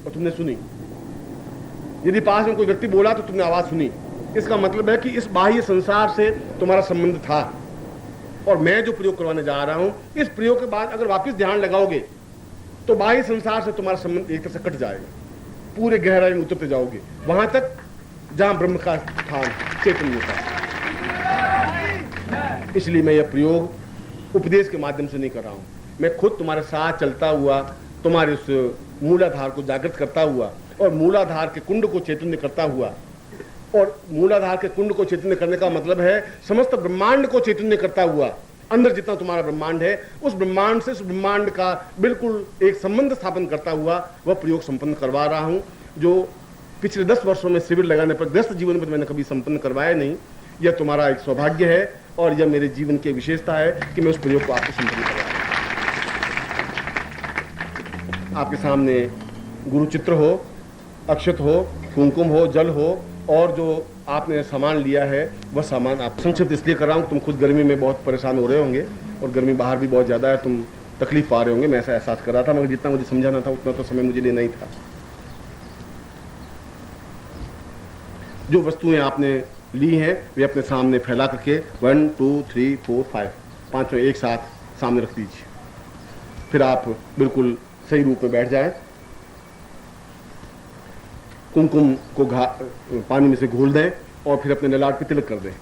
और तुमने सुनी। यदि पास में कोई व्यक्ति बोला तो तुमने आवाज सुनी। इसका मतलब है कि इस बाह्य संसार से तुम्हारा संबंध था, और मैं जो प्रयोग करवाने जा रहा हूं, इस प्रयोग के बाद अगर वापस ध्यान लगाओगे तो बाह्य संसार से तुम्हारा संबंध एक तरह से कट जाएगा, पूरे गहराई में उतरते जाओगे, वहां तक जहां ब्रह्म का स्थान, चैतन्य का। इसलिए मैं यह प्रयोग उपदेश के माध्यम से नहीं कर रहा हूं, मैं खुद तुम्हारे साथ चलता हुआ तुम्हारे उस मूलाधार को जागृत करता हुआ और मूलाधार के कुंड को चैतन्य करता हुआ, और मूलाधार के कुंड को चैतन्य करने का मतलब है समस्त ब्रह्मांड को चैतन्य करता हुआ, अंदर जितना तुम्हारा ब्रह्मांड है उस ब्रह्मांड से, उस ब्रह्मांड का बिल्कुल एक संबंध स्थापन करता हुआ वह प्रयोग संपन्न करवा रहा हूं, जो पिछले 10 वर्षों में शिविर लगाने पर ग्रस्त जीवन में मैंने कभी संपन्न करवाया नहीं। यह तुम्हारा एक सौभाग्य है और यह मेरे जीवन की विशेषता है कि मैं उस प्रयोग को आपको संपन्न करवा रहा हूं। आपके सामने गुरु चित्र हो, अक्षत हो, कुमकुम हो, जल हो, और जो आपने सामान लिया है वह सामान आप संक्षिप्त इसलिए कर रहा हूँ, तुम खुद गर्मी में बहुत परेशान हो रहे होंगे और गर्मी बाहर भी बहुत ज़्यादा है, तुम तकलीफ पा रहे होंगे, मैं ऐसा एहसास कर रहा था, मगर जितना मुझे समझाना था उतना तो समय मुझे लेना ही था। जो वस्तुएं आपने ली हैं वे अपने सामने फैला करके 1 2 3 4 5 पांचों एक साथ सामने रख दीजिए। फिर आप बिल्कुल सही रूप में बैठ जाएं, कुमकुम को पानी में से घोल दें और फिर अपने ललाट पे तिलक कर दें।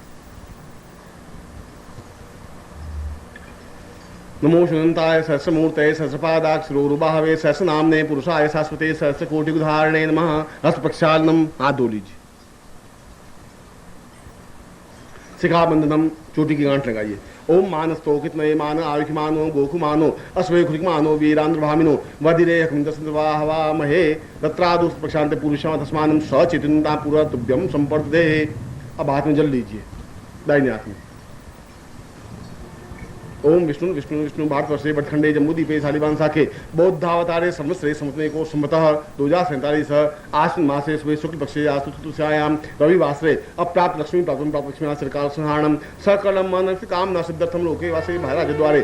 नमो शुनंताय सहस्रमूर्तये सहस्रपादाक्षरोरुबाहवे सहस्रनाम्ने पुरुषाय शाश्वते सहस्रकोटिधारणे नमः। हस्त प्रक्षालनम, हाथ धो लीजिए। शिखाबंधनम, चोटी की गांठ लगाइए। ओम मानस्तोकितमये मान आयुष्मानो गोखुमानो अश्वे खुरिकमानो वीरांध्रभामिनो वधिरे हवा महे तत्रादुष प्रशांत पुरुषां तस्मानं सचेतनता पूरा तुभ्यम संपर्दे। अब हाथ में जल लीजिए, दाहिने हाथ में। ओम विष्णु विष्णु विष्णु भारतवर्षे भटखंडे जम्बूद्वीपे शालिवान शाखे बौद्धावतारे संवत्सरे संवत्सरे को संवतः 2047 आश्विन मासे स्वे शुक्ल पक्षे आस्तुत्याम रविवासरे अप्राप्त लक्ष्मी प्राप्त लक्ष्मी सरकार संहारणम सकलम मनस्य कामना सिद्धर्थम लोके वासे महाराज द्वारे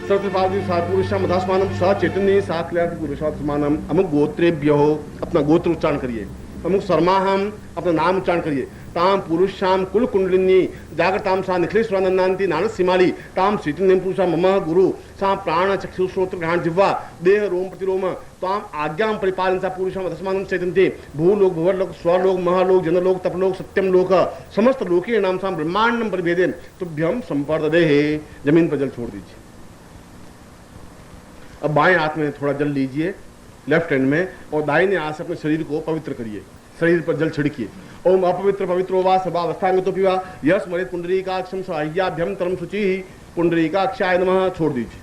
सर्वपादी पुरुषा मधास्मानम सचैतन्य साक्ल्याति पुरुषात्मानम। अमुक गोत्रेभ्यो, अपना गोत्र उच्चारण करिए। अमुक शर्माहम, अपना नाम उच्चारण करिए। ताम पुरुषाम कुल कुंडलिनी जागृताम सा निखिलेश्वरानंदांति नानस सिमाली ताम चैतन्यम पुरुषा मम गुरु सा प्राण चक्षु श्रोत्र घ्राण जिह्वा देह रोम प्रतिरोम ताम आज्ञाम परिपालन सा पुरुषम अधस्मानं चैतन्य भूलोक भुवरलोक स्वरलोक महालोक जनलोक तपलोक सत्यम लोक समस्त लोके नाम सा ब्रह्मांडम परिभेदे तुभ्यम संपर्दे। जमीन पर जल छोड़ दीजिए। अब बाएं हाथ में थोड़ा जल लीजिए लेफ्ट हैंड में, और दाहिने हाथ से अपने शरीर को पवित्र करिए। शरीर पर जल छिड़किए। ओम अपवित्र पवित्रो वा सर्वावस्थांग तो पिवा यह स्मरित पुंडरीकाक्षम सह्याभ्यम तरम शुचि पुंडरीकाक्षाय नमः, छोड़ दीजिए।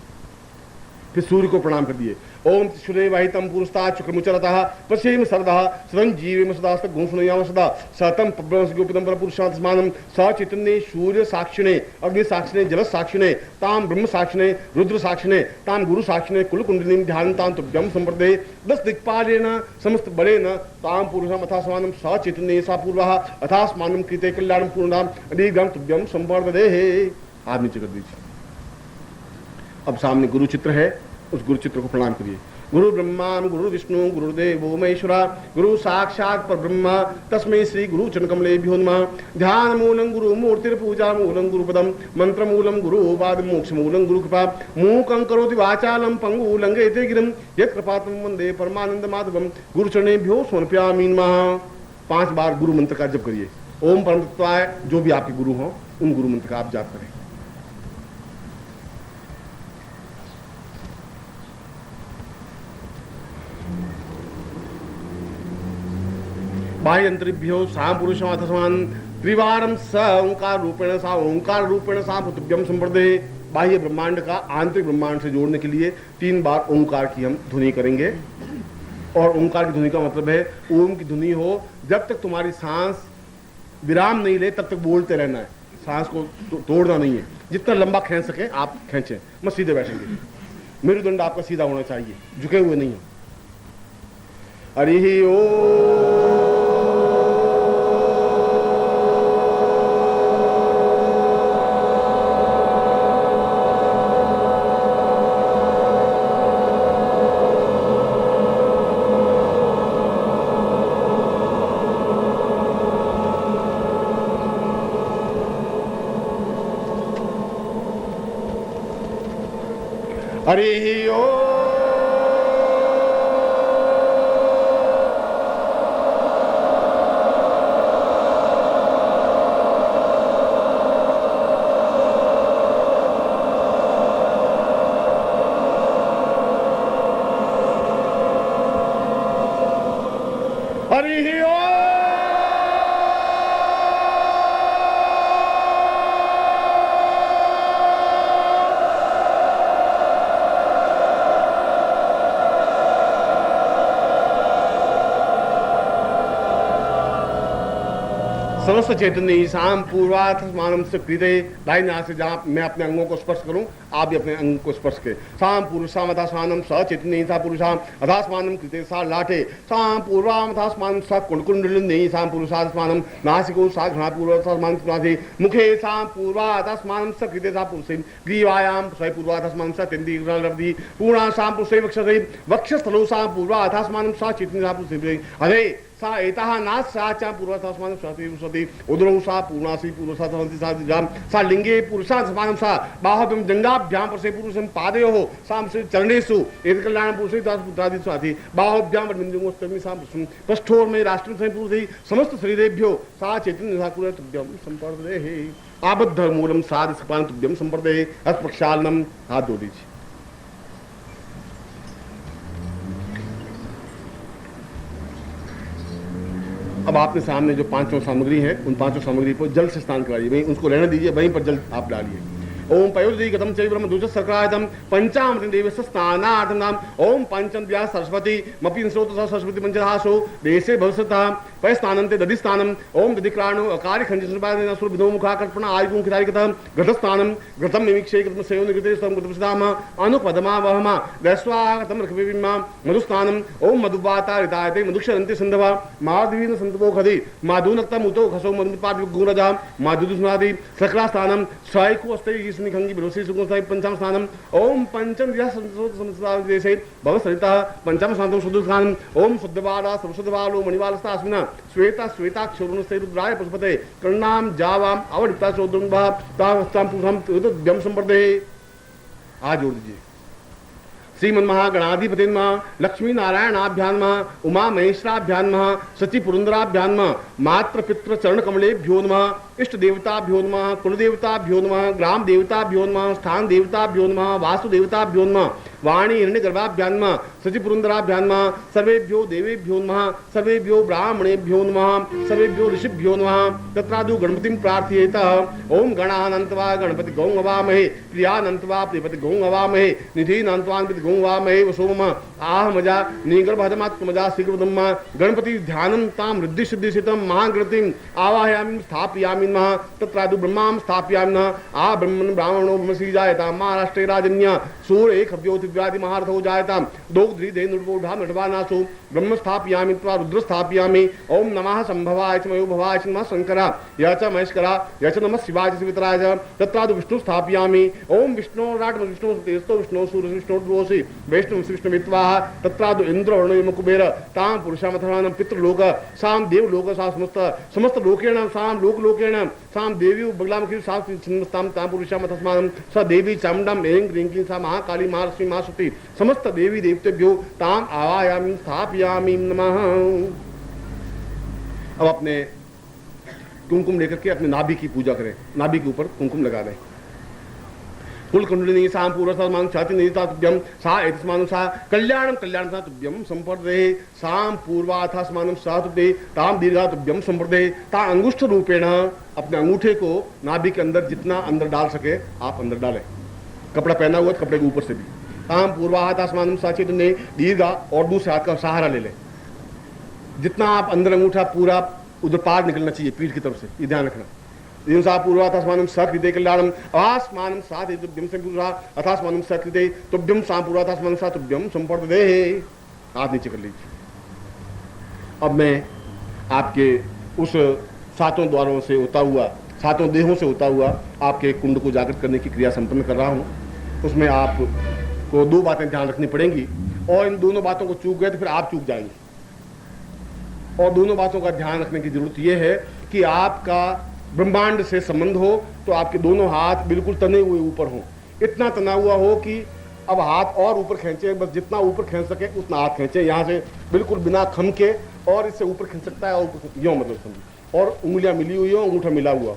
फिर सूर्य को प्रणाम कर दिए। ओम त्रिशूले वाहितम पुरुषता चक्रमुचरतः पश्येम सरदः सदं जीवेम सदास्त गुणसुनयाम सदा सतम ब्रह्मस्योपितम परपुरुषात्मानं सचैतन्ये सूर्य साक्षिणे अग्नि साक्षिणे जल साक्षिणे ताम ब्रह्म साक्षिणे रुद्र साक्षिणे ताम गुरु साक्षिणे कुल कुंडलिनीं ध्यानतां तुभ्यं संप्रदे 10 दिक्पालेन समस्त बलेन ताम पुरुषम अथास्मानं सचैतन्ये सा पूर्वः अथास्मानं कृते कल्याणं पूर्णां अधिगम तुभ्यं संप्रदे। हाथ नीचे कर दीजिए। अब सामने गुरु चित्र है, उस गुरु चित्र को प्रणाम करिए। गुरु ब्रह्मा गुरु विष्णु गुरुदेवो महेश्वरा गुरु साक्षात् परब्रह्म तस्मै श्री गुरु चरणकमलेभ्यो नमः। ध्यान मूलं गुरु मूर्तिर्पूजा मूलं गुरुपदम मंत्र मूलं गुरु उपाद मोक्ष मूलं गुरु कृपा मूकं करोति वाचालं पंगु लंघयते गिरं यत्कृपातं वंदे परमानंद माधवम। गुरु चरणेभ्यो समर्पयामि नमः। 5 बार गुरु मंत्र का जप करिए। ओम परम तत्वाय, जो भी आपके गुरु हों उन गुरु मंत्र का आप जाप करें। बाह्यंतरिभ्यो सा पुरुषम अथस्मान त्रिवारम स ओंकार रूपेण सा पृथ्व्यम संप्रदे। बाह्य ब्रह्मांड का आंतरिक ब्रह्मांड से जोड़ने के लिए 3 बार ओंकार की हम ध्वनि करेंगे। और ओंकार की ध्वनि का मतलब है ओम की ध्वनि हो, जब तक तुम्हारी सांस विराम नहीं ले तब तक बोलते रहना है, सांस को तोड़ना नहीं है। जितना लंबा खींच सके आप खींचें, मत सीधे बैठेंगे। मेरुदंड आपका सीधा होना चाहिए, झुके हुए नहीं हो। हरि ओम। हरि ओम। हरि ओम। समस्त चैतन्य ईशान पूर्वाथ मानम से कृते। दाहिने हाथ से जहाँ मैं अपने अंगों को स्पर्श करूं, आप भी अपने अंग को स्पर्श करें। साम पुरुषाम अथास्मानम स चैतन्य ईशा पुरुषाम अथास्मानम कृते सा लाठे। साम पूर्वाम अथास्मानम स कुंडकुंडलिनी साम पुरुषास्मानम नासिको सा घृणा पूर्वास्मानम कृते मुखे साम पूर्वा अथास्मानम स कृते सा पुरुषे ग्रीवायाम स पूर्वा अथास्मानम स तिंदी ग्रहलब्धि पूर्णा साम पुरुषे वक्षसे वक्षस्थलो साम पूर्वा अथास्मानम स चैतन्य सा पुरुषे अरे सा एताः नाथ सा चा पूर्वथास्मानं सति सति उदरौ सा पूर्णासी पूर्वसाधवन्ति सा जाम सा लिंगे पुरुषास्मानं सा बाहुभ्यां जंगाभ्यां परसे पुरुषं पादयोः साम से चरणेषु एतकल्याण पुरुषै दास पुत्रादि स्वाति बाहुभ्यां वरमिन्दुमस्तमि साम पुरुषं कष्ठोर में राष्ट्रं से पुरुषै समस्त शरीरेभ्यो सा चैतन्य सा कुलतुभ्यं संपर्दे आबद्ध मूलम साध सपानतुभ्यं संपर्दे अस्पक्षालनम। हाथ जोड़ दीजिए। अब आपके सामने जो पांचों सामग्री है, उन पांचों सामग्री पर जल से स्नान कराइए, वहीं उसको रहने दीजिए, वहीं पर जल आप डालिए। ओम पयोदि गतम चै ब्रह्म दूज सर्कायतम पंचामृत देवस्य स्नानार्थं नाम ओम पंचम व्या सरस्वती मपि स्रोत सरस्वती पंचहासो देशे भवसता पय स्नानन्ते दधि स्नानम ओम दधिक्राणो अकारि खंज संपादन असुर विधो मुखा कल्पन आयुगुं खितारि कथम घट स्नानम घटम मिमिक्षे कृतम सेवन कृते सम कृतम सदाम अनुपदमा वहमा वैश्वागतम रखविमा मधुस्नानम ओम मधुवाता रितायते मधुक्षरन्ते संधवा माधवीन संतपो खदि माधुनक्तम उतो खसो मधुपाप गुणजा माधुदुस्नादि सकला स्नानम स्वयको अस्ते निखंगी विरोसी सुगुणसाई पंचम स्नानम ओम पंचम या संस्कृत भव सरिता पंचम स्नानम शुद्ध स्नानम ओम शुद्धवाला सर्वशुद्धवालो मणिवालस्तास्मिना श्वेता श्वेताक्षरुणस्ते रुद्राय पशुपते कर्णाम जावाम अवनिता चौद्रंभा तास्ताम पुरुषम तद्व्यम संपर्दे। आज जोड़ दीजिए। श्रीमन महागणाधिपति लक्ष्मी नारायणाभ्यान उमा महेश्वराभ्यान सची पुरंदराभ्यान मात्र पितृ चरण कमलेभ्यो नमः इष्ट देवताभ्यो नमः कुल देवताभ्यो नमः ग्राम देवताभ्यो नमः स्थान देवताभ्यो नमः वास्तु देवताभ्यो नमः वाणी हिरण्यगर्भाभ्यान सची पुरंदराभ्यान सर्वेभ्यो देवेभ्यो नमः सर्वेभ्यो ब्राह्मणेभ्यो नमः सर्वेभ्यो ऋषिभ्यो नमः तत्रादु गणपतिं प्रार्थयेत। ओम गणानंतवा गणपति गौं अवामहे प्रियानंतवा प्रियपति गौं अवामहे निधिनंतवान्वित गौं अवामहे वसोम आह मजा नीगर्भधमात्मजा शीघ्रदम्मा गणपति ध्यानं ताम रिद्धि सिद्धिसितं महागणतिं आवाहयामि स्थापयामि नमः तत्रादु ब्रह्मां स्थापयामि नमः आ ब्रह्मन् ब्राह्मणो ब्रह्मसी जायता महाराष्ट्रे राजन्य सूर्य खव्योतिव्यादि महारथो जायता दोग्ध्री धेनुर्वोढा नटवानासु ब्रह्म स्थापयामि त्वा रुद्र स्थापयामि। ओम नमः संभवाय च मयो भवाय च नमः शंकरा य च महेश्वरा य च नमः शिवाय च शिवतराय च तत्रादु विष्णु स्थापयामि। ओम विष्णु राट विष्णु तेजस्तो विष्णु सूर्य विष्णु द्रोसी वैष्णव विष्णुमित्वा तत्रादु इंद्र वर्ण कुबेर तां पुरुषामथानं पितृलोक साम देवलोक सा समस्त लोकेण साम लोकलोकेण साम देवी बगलामुखी सा छिन्नस्तां तां पुरुषामथस्मानं स देवी चामुण्डां ऐं ह्रीं क्लीं सा महाकाली महालक्ष्मी महाशक्ति समस्त देवी देवतेभ्यो तां आवाहयामि स्थापयामि नमः। अब अपने कुमकुम लेकर के अपने नाभि की पूजा करें, नाभि के ऊपर कुमकुम लगा दें। कुल कुंडलिनी साम पूर्वसमान छाति निहिता तुभ्यम सा एतस्मानं सा कल्याणम कल्याण सा तुभ्यम संपर्दे साम पूर्वाथास्मानं सा तुभ्ये ताम दीर्घा तुभ्यम संपर्दे। ता अंगुष्ठ रूपेण अपने अंगूठे को नाभि के अंदर जितना अंदर डाल सके आप अंदर डालें। कपड़ा पहना हुआ कपड़े के ऊपर से भी। ताम पूर्वाथास्मानं सा चैतन्य दीर्घा और दूसरे हाथ का सहारा ले लें। जितना आप अंदर अंगूठा पूरा उधर पार निकलना चाहिए पीठ की तरफ से, ये ध्यान रखना। सा पूर्वाथास्मानं सकृते कल्याणम आस्मानं साधे तुभ्यं संपुरुषा अथास्मानं सकृते तुभ्यं सा पूर्वाथास्मानं सा तुभ्यं संपर्दे। हाथ नीचे कर लीजिए। अब मैं आपके उस सातों द्वारों से होता हुआ, सातों देहों से होता हुआ आपके कुंड को जागृत करने की क्रिया संपन्न कर रहा हूँ। उसमें आपको दो बातें ध्यान रखनी पड़ेंगी और इन दोनों बातों को चूक गए तो फिर आप चूक जाएंगे। और दोनों बातों का ध्यान रखने की जरूरत यह है कि आपका ब्रह्मांड से संबंध हो तो आपके दोनों हाथ बिल्कुल तने हुए ऊपर हों। इतना तना हुआ हो कि अब हाथ और ऊपर खींचे, बस जितना ऊपर खींच सके उतना हाथ खींचे, यहाँ से बिल्कुल बिना खम के, और इससे ऊपर खींच सकता है, और यूँ मतलब समझिए, और उंगलियां मिली हुई हो, अंगूठा मिला हुआ,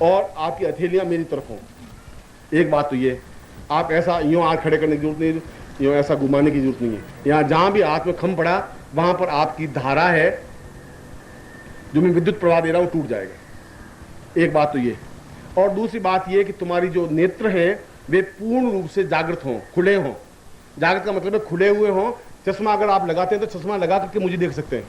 और आपकी हथेलियां मेरी तरफ हों। एक बात तो ये, आप ऐसा यूँ हाथ खड़े करने की जरूरत नहीं, यूँ ऐसा घुमाने की जरूरत नहीं है। यहाँ जहाँ भी हाथ में खम पड़ा वहाँ पर आपकी धारा है, जो मैं विद्युत प्रवाह दे रहा हूँ, टूट जाएगा। एक बात तो ये, और दूसरी बात ये कि तुम्हारी जो नेत्र हैं वे पूर्ण रूप से जागृत हों, खुले हों। जागृत का मतलब है खुले हुए हों। चश्मा अगर आप लगाते हैं तो चश्मा लगा करके मुझे देख सकते हैं,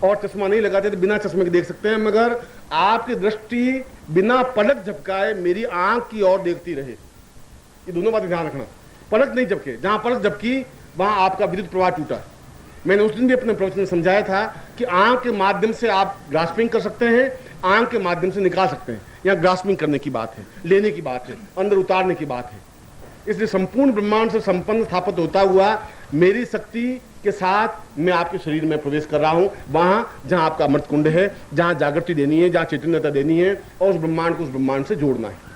और चश्मा नहीं लगाते तो बिना चश्मे के देख सकते हैं, मगर आपकी दृष्टि बिना पलक झपकाए मेरी आंख की ओर देखती रहे। ये दोनों बातें ध्यान रखना। पलक नहीं झपके, जहां पलक झपकी वहां आपका विद्युत प्रवाह टूटा। मैंने उस दिन भी अपने प्रवचन में समझाया था कि आंख के माध्यम से आप ग्रास्पिंग कर सकते हैं, आंख के माध्यम से निकाल सकते हैं। यहाँ ग्रास्पिंग करने की बात है, लेने की बात है, अंदर उतारने की बात है। इसलिए संपूर्ण ब्रह्मांड से संपन्न स्थापित होता हुआ मेरी शक्ति के साथ मैं आपके शरीर में प्रवेश कर रहा हूं, वहां जहां आपका अमृत कुंड है, जहां जागृति देनी है, जहां चैतन्यता देनी है, और उस ब्रह्मांड को उस ब्रह्मांड से जोड़ना है।